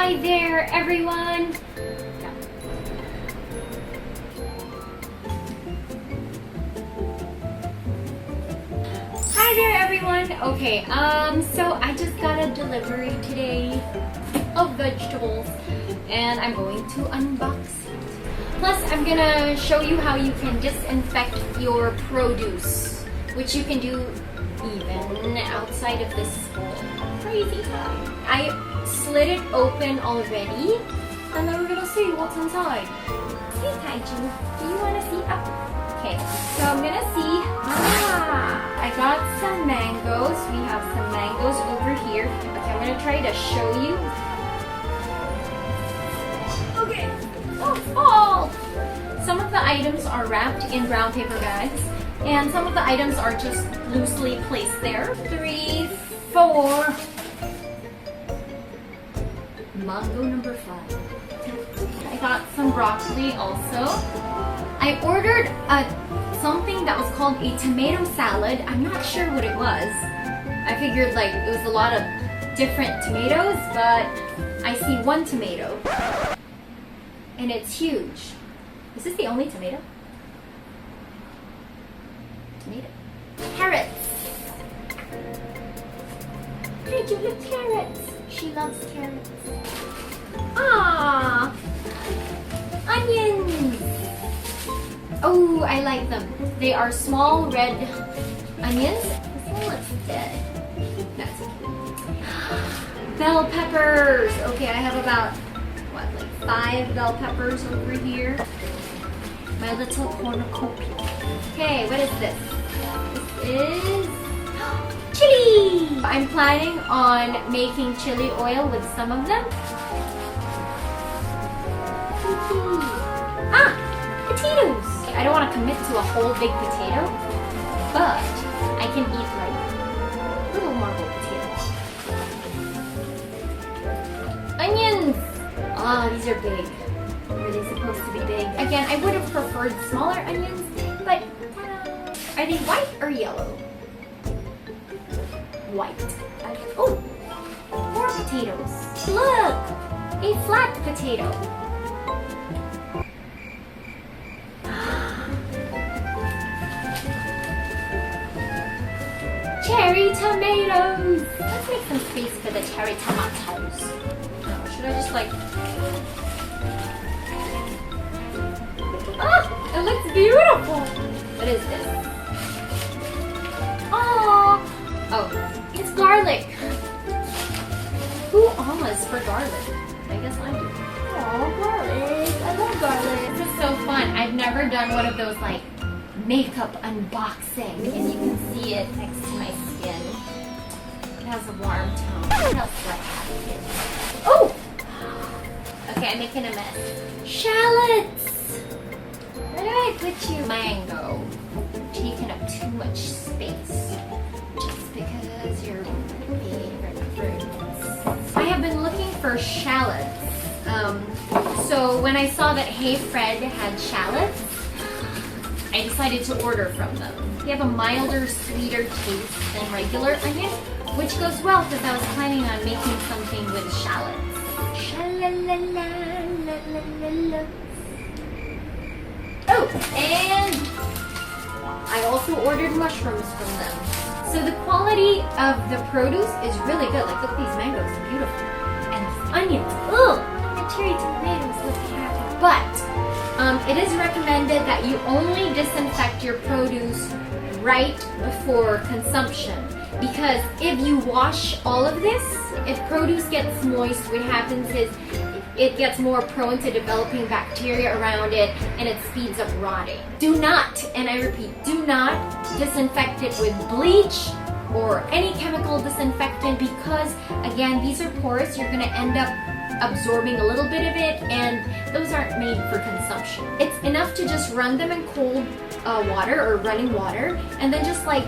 Hi there, everyone. Hi there, everyone. Okay, so I just got a delivery today of vegetables, and I'm going to unbox it. Plus, I'm gonna show you how you can disinfect your produce, which you can do even outside of this crazy time. I slid it open already, and then we're gonna see what's inside. Hey Kaiju, do you wanna see? Okay, so I'm gonna see. I got some mangoes. We have some mangoes over here. Okay, I'm gonna try to show you. Okay, oh, fall! Some of the items are wrapped in brown paper bags, and some of the items are just loosely placed there. 3, 4. Mango number 5. I got some broccoli also. I ordered something that was called a tomato salad. I'm not sure what it was. I figured like it was a lot of different tomatoes, but I see one tomato. And it's huge. Is this the only tomato? Tomato. Carrots. Did you look carrots? She loves carrots. Ah, onions. Oh, I like them. They are small red onions. This one looks dead. That's okay. Bell peppers. Okay, I have about, what, like 5 bell peppers over here. My little cornucopia. Okay, what is this? This is chili! I'm planning on making chili oil with some of them. Ah! Potatoes! I don't want to commit to a whole big potato, but I can eat like little marble potatoes. Onions! Ah, these are big. Were they supposed to be big? Again, I would have preferred smaller onions, but ta-da! Are they white or yellow? White. Oh! More potatoes. Look! A flat potato. Cherry tomatoes! Let's make some space for the cherry tomatoes. Oh, should I just like... Ah! It looks beautiful! What is this? Oh! Oh, it's garlic! Who almost for garlic? I guess I do. Oh, garlic! I love garlic! This is so fun. I've never done one of those like makeup unboxing, and you can see it next to my skin. It has a warm tone. What else do I have here? Oh! Okay, I'm making a mess. Shallots! Where do I put you? Mango. Taking up too much space. Just because you're my favorite fruits. I have been looking for shallots. So when I saw that Hey Fred had shallots, I decided to order from them. They have a milder, sweeter taste than regular onion, which goes well because I was planning on making something with shallots. Sha-la-la-la-la-la-la-la. Oh, and I also ordered mushrooms from them. So the quality of the produce is really good. Like, look at these mangoes, they're beautiful. And these onions, ugh! The cherry tomatoes look happy. But it is recommended that you only disinfect your produce right before consumption, because if you wash all of this, if produce gets moist, what happens is it gets more prone to developing bacteria around it, and it speeds up rotting. Do not, and I repeat, do not disinfect it with bleach or any chemical disinfectant, because again, these are porous. You're going to end up absorbing a little bit of it, and those aren't made for consumption. It's enough to just run them in cold water or running water, and then just like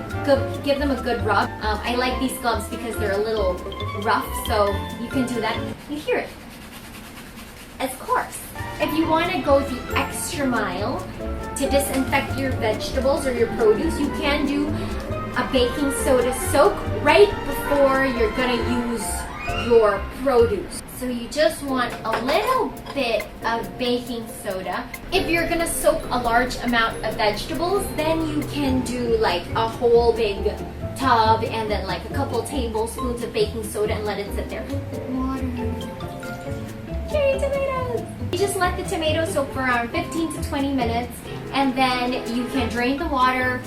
give them a good rub. I like these gloves because they're a little rough, so you can do that. You hear it. Of course, if you want to go the extra mile to disinfect your vegetables or your produce, you can do a baking soda soak right before you're gonna use your produce. So you just want a little bit of baking soda. If you're gonna soak a large amount of vegetables, then you can do like a whole big tub and then like a couple tablespoons of baking soda and let it sit there. Water. Cherry tomatoes! You just let the tomatoes soak for around 15 to 20 minutes and then you can drain the water,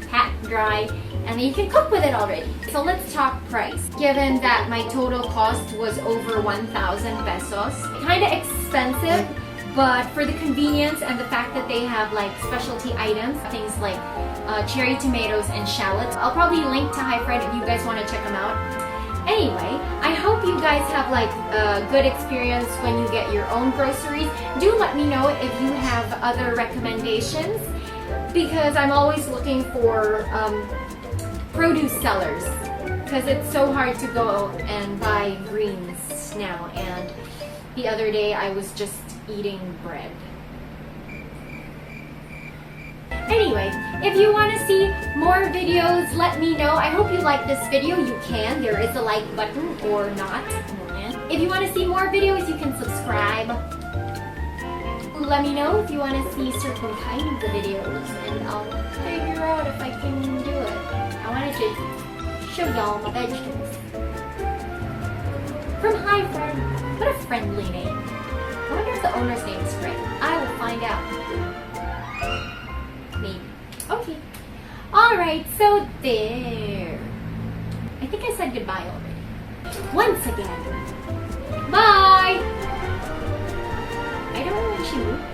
pat dry, and then you can cook with it already. So let's talk price. Given that my total cost was over 1,000 pesos, kind of expensive, but for the convenience and the fact that they have like specialty items, things like cherry tomatoes and shallots. I'll probably link to HiFred if you guys want to check them out. Anyway, I hope you guys have like a good experience when you get your own groceries. Do let me know if you have other recommendations because I'm always looking for produce sellers because it's so hard to go and buy greens now, and the other day I was just eating bread. Anyway, if you want to see more videos, let me know. I hope you like this video. You can. There is a like button or not. If you want to see more videos, you can subscribe. Let me know if you want to see certain kinds of videos and I'll figure out if I can do it. I wanted to show y'all my vegetables. From HiFred. What a friendly name. I wonder if the owner's name is Fred. I will find out. Maybe. Okay. Alright, so there. I think I said goodbye already. Once again. Bye! I don't know when she moved.